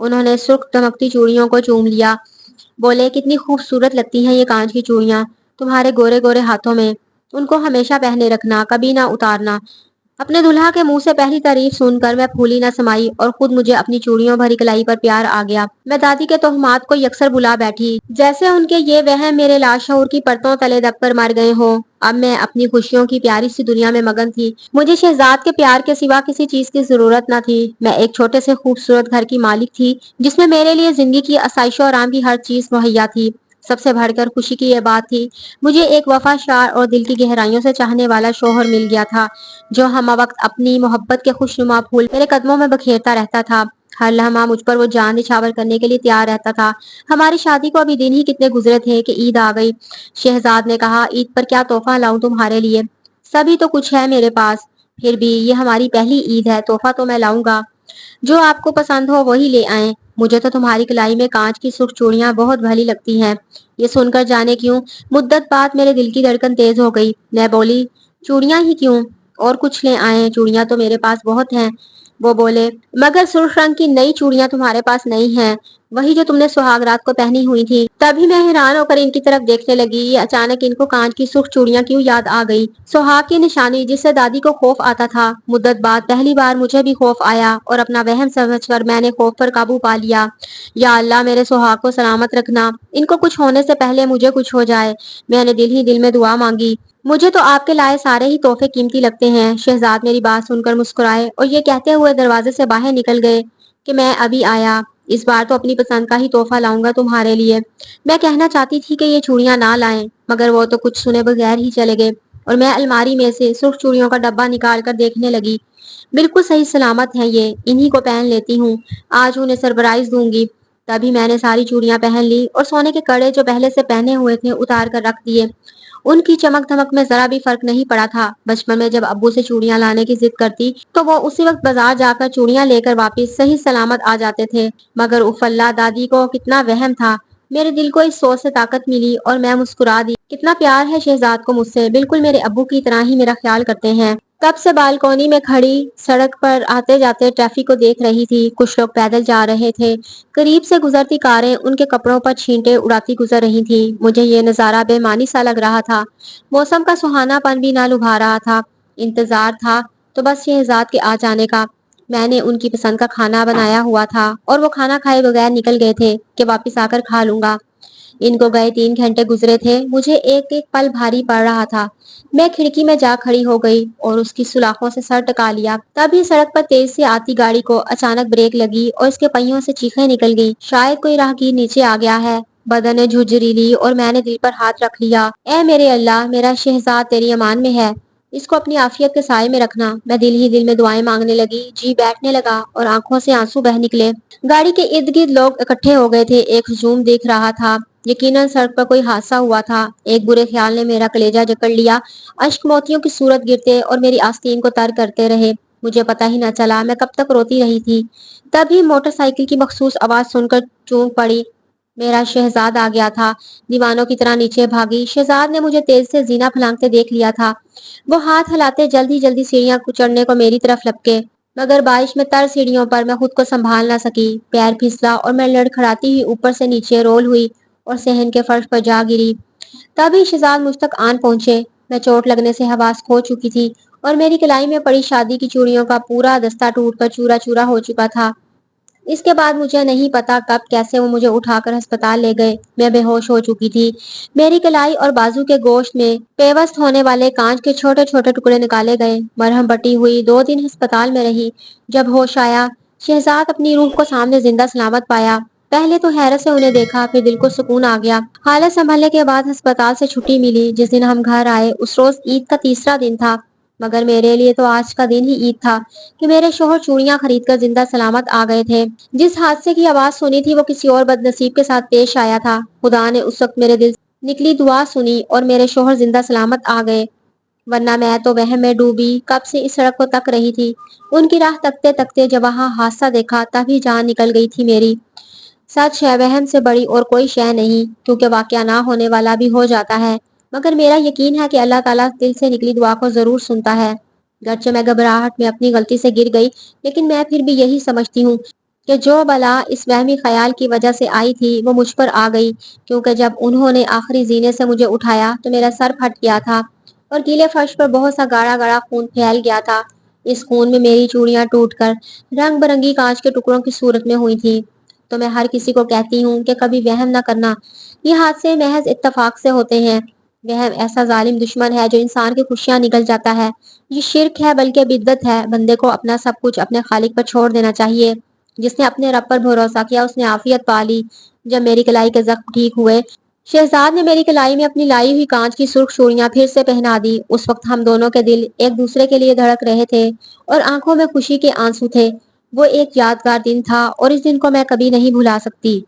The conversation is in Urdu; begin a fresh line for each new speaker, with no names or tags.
انہوں نے سرخ چمکتی چوڑیوں کو چوم لیا، بولے کتنی خوبصورت لگتی ہیں یہ کانچ کی چوڑیاں تمہارے گورے گورے ہاتھوں میں، ان کو ہمیشہ پہنے رکھنا، کبھی نہ اتارنا۔ اپنے دلہا کے منہ سے پہلی تعریف سن کر میں پھولی نہ سمائی اور خود مجھے اپنی چوڑیوں بھری کلائی پر پیار آ گیا۔ میں دادی کے توہمات کو یکسر بھلا بیٹھی، جیسے ان کے یہ وہم میرے لاشعور کی پرتوں تلے دب کر مر گئے ہوں۔ اب میں اپنی خوشیوں کی پیاری سی دنیا میں مگن تھی۔ مجھے شہزاد کے پیار کے سوا کسی چیز کی ضرورت نہ تھی۔ میں ایک چھوٹے سے خوبصورت گھر کی مالک تھی جس میں میرے لیے زندگی کی آسائشوں اور آرام کی ہر چیز مہیا تھی۔ سب سے بڑھ کر خوشی کی یہ بات تھی، مجھے ایک وفادار اور دل کی گہرائیوں سے چاہنے والا شوہر مل گیا تھا جو ہمہ وقت اپنی محبت کے خوشنما پھول میرے قدموں میں بکھیرتا رہتا تھا۔ ہر لمحہ مجھ پر وہ جان نچھاور کرنے کے لیے تیار رہتا تھا۔ ہماری شادی کو ابھی دن ہی کتنے گزرے تھے کہ عید آ گئی۔ شہزاد نے کہا، عید پر کیا تحفہ لاؤں تمہارے لیے؟ سبھی تو کچھ ہے میرے پاس، پھر بھی یہ ہماری پہلی عید ہے، تحفہ تو میں لاؤں گا۔ جو آپ کو پسند ہو وہی لے آئیں۔ مجھے تو تمہاری کلائی میں کانچ کی سرخ چوڑیاں بہت بھلی لگتی ہیں۔ یہ سن کر جانے کیوں مدت بعد میرے دل کی دھڑکن تیز ہو گئی۔ میں بولی، چوڑیاں ہی کیوں، اور کچھ لے آئیں، چوڑیاں تو میرے پاس بہت ہیں۔ وہ بولے، مگر سرخ رنگ کی نئی چوڑیاں تمہارے پاس نہیں ہیں، وہی جو تم نے سہاگ رات کو پہنی ہوئی تھی۔ تبھی میں حیران ہو کر ان کی طرف دیکھنے لگی، یہ اچانک ان کو کانچ کی سرخ چوڑیاں کیوں یاد آ گئی؟ سہاگ کی نشانی جس سے دادی کو خوف آتا تھا، مدت بعد پہلی بار مجھے بھی خوف آیا اور اپنا وہم سمجھ کر میں نے خوف پر قابو پا لیا۔ یا اللہ میرے سہاگ کو سلامت رکھنا، ان کو کچھ ہونے سے پہلے مجھے کچھ ہو جائے۔ میں نے دل ہی دل میں دعا مانگی۔ مجھے تو آپ کے لائے سارے ہی تحفے قیمتی لگتے ہیں۔ شہزاد میری بات سن کر مسکرائے اور یہ کہتے ہوئے دروازے سے باہر نکل گئے کہ میں ابھی آیا، اس بار تو اپنی پسند کا ہی تحفہ لاؤں گا تمہارے لیے۔ میں کہنا چاہتی تھی کہ یہ چوڑیاں نہ لائیں، مگر وہ تو کچھ سنے بغیر ہی چلے گئے اور میں الماری میں سے سرخ چوڑیوں کا ڈبہ نکال کر دیکھنے لگی۔ بالکل صحیح سلامت ہیں یہ، انہی کو پہن لیتی ہوں، آج انہیں سرپرائز دوں گی۔ تبھی میں نے ساری چوڑیاں پہن لی اور سونے کے کڑے جو پہلے سے پہنے ہوئے تھے اتار کر رکھ دیے۔ ان کی چمک دھمک میں ذرا بھی فرق نہیں پڑا تھا۔ بچپن میں جب ابو سے چوڑیاں لانے کی ضد کرتی تو وہ اسی وقت بازار جا کر چوڑیاں لے کر واپس صحیح سلامت آ جاتے تھے، مگر اف اللہ، دادی کو کتنا وہم تھا۔ میرے دل کو اس سوچ سے طاقت ملی اور میں مسکرا دی۔ کتنا پیار ہے شہزاد کو مجھ سے، بالکل میرے ابو کی طرح ہی میرا خیال کرتے ہیں۔ تب سے بالکونی میں کھڑی سڑک پر آتے جاتے ٹریفک کو دیکھ رہی تھی۔ کچھ لوگ پیدل جا رہے تھے، قریب سے گزرتی کاریں ان کے کپڑوں پر چھینٹے اڑاتی گزر رہی تھیں۔ مجھے یہ نظارہ بے معنی سا لگ رہا تھا، موسم کا سہانا پن بھی نہ لبھا رہا تھا۔ انتظار تھا تو بس شہزاد کے آ جانے کا۔ میں نے ان کی پسند کا کھانا بنایا ہوا تھا اور وہ کھانا کھائے بغیر نکل گئے تھے کہ واپس آ کر کھا لوں گا۔ ان کو گئے 3 گھنٹے گزرے تھے، مجھے ایک ایک پل بھاری پڑ رہا تھا۔ میں کھڑکی میں جا کھڑی ہو گئی اور اس کی سلاخوں سے سر ٹکا لیا۔ تبھی سڑک پر تیز سے آتی گاڑی کو اچانک بریک لگی اور اس کے پہیوں سے چیخیں نکل گئی، شاید کوئی راہگیر نیچے آ گیا ہے۔ بدن نے جھجری لی اور میں نے دل پر ہاتھ رکھ لیا۔ اے میرے اللہ، میرا شہزاد تیری امان میں ہے، اس کو اپنی عافیت کے سائے میں رکھنا۔ میں دل ہی دل میں دعائیں مانگنے لگی، جی بیٹھنے لگا اور آنکھوں سے آنسو بہہ نکلے۔ گاڑی کے ارد گرد لوگ اکٹھے ہو گئے تھے، ایک ہجوم دیکھ رہا تھا، یقیناً سڑک پر کوئی حادثہ ہوا تھا۔ ایک برے خیال نے میرا کلیجہ جکڑ لیا، اشک موتیوں کی صورت گرتے اور میری آستین کو تر کرتے رہے۔ مجھے پتہ ہی نہ چلا میں کب تک روتی رہی تھی۔ تبھی موٹر سائیکل کی مخصوص آواز سن کر چونک پڑی، میرا شہزاد آ گیا تھا۔ دیوانوں کی طرح نیچے بھاگی۔ شہزاد نے مجھے تیز سے زینہ پھلانگتے دیکھ لیا تھا۔ وہ ہاتھ ہلاتے جلدی سیڑھیاں چڑھنے کو میری طرف لپکے، مگر بارش میں تر سیڑھیوں پر میں خود کو سنبھال نہ سکی، پیر پھسلا اور میں لڑکھڑاتی ہی اوپر سے نیچے رول ہوئی اور صحن کے فرش پر جا گری۔ تبھی شہزاد مجھ تک آن پہنچے۔ میں چوٹ لگنے سے حواس کھو چکی تھی اور میری کلائی میں پڑی شادی کی چوڑیوں کا پورا دستہ ٹوٹ کر چورا چورا ہو چکا تھا۔ اس کے بعد مجھے نہیں پتا کب کیسے وہ مجھے اٹھا کر ہسپتال لے گئے۔ میں بے ہوش ہو چکی تھی۔ میری کلائی اور بازو کے گوشت میں پیوست ہونے والے کانچ کے چھوٹے چھوٹے ٹکڑے نکالے گئے، مرہم پٹی ہوئی، 2 دن ہسپتال میں رہی۔ جب ہوش آیا، شہزاد اپنی روح کو سامنے زندہ سلامت پایا۔ پہلے تو حیرت سے انہیں دیکھا، پھر دل کو سکون آ گیا۔ حالت سنبھلنے کے بعد ہسپتال سے چھٹی ملی۔ جس دن ہم گھر آئے اس روز عید کا تیسرا دن تھا، مگر میرے لیے تو آج کا دن ہی عید تھا کہ میرے شوہر چوڑیاں خرید کر زندہ سلامت آ گئے تھے۔ جس حادثے کی آواز سنی تھی وہ کسی اور بد نصیب کے ساتھ پیش آیا تھا۔ خدا نے اس وقت میرے دل سے نکلی دعا سنی اور میرے شوہر زندہ سلامت آ گئے، ورنہ میں تو وہم میں ڈوبی کب سے اس سڑک کو تک رہی تھی۔ ان کی راہ تکتے تکتے جب وہاں حادثہ دیکھا تب ہی جان نکل گئی تھی میری۔ سچ ہے، وہم سے بڑی اور کوئی شے نہیں، کیونکہ واقعہ نہ ہونے والا بھی ہو جاتا ہے، مگر میرا یقین ہے کہ اللہ تعالیٰ دل سے نکلی دعا کو ضرور سنتا ہے۔ گرچہ میں گھبراہٹ میں اپنی غلطی سے گر گئی، لیکن میں پھر بھی یہی سمجھتی ہوں کہ جو بلا اس وہمی خیال کی وجہ سے آئی تھی وہ مجھ پر آ گئی، کیونکہ جب انہوں نے آخری زینے سے مجھے اٹھایا تو میرا سر پھٹ گیا تھا اور گیلے فرش پر بہت سا گاڑا گاڑا خون پھیل گیا تھا۔ اس خون میں میری چوڑیاں ٹوٹ کر رنگ برنگی کانچ کے ٹکڑوں کی صورت میں ہوئی تھی۔ تو میں ہر کسی کو کہتی ہوں کہ کبھی وہم نہ کرنا، یہ حادثے محض اتفاق سے ہوتے ہیں۔ وہم ایسا ظالم دشمن ہے جو انسان کی خوشیاں نگل جاتا ہے۔ یہ شرک ہے بلکہ بدعت ہے۔ بندے کو اپنا سب کچھ اپنے خالق پر چھوڑ دینا چاہیے۔ جس نے اپنے رب پر بھروسہ کیا اس نے عافیت پا لی۔ جب میری کلائی کے زخم ٹھیک ہوئے، شہزاد نے میری کلائی میں اپنی لائی ہوئی کانچ کی سرخ چوڑیاں پھر سے پہنا دی۔ اس وقت ہم دونوں کے دل ایک دوسرے کے لیے دھڑک رہے تھے اور آنکھوں میں خوشی کے آنسو تھے۔ وہ ایک یادگار دن تھا اور اس دن کو میں کبھی نہیں بھلا سکتی۔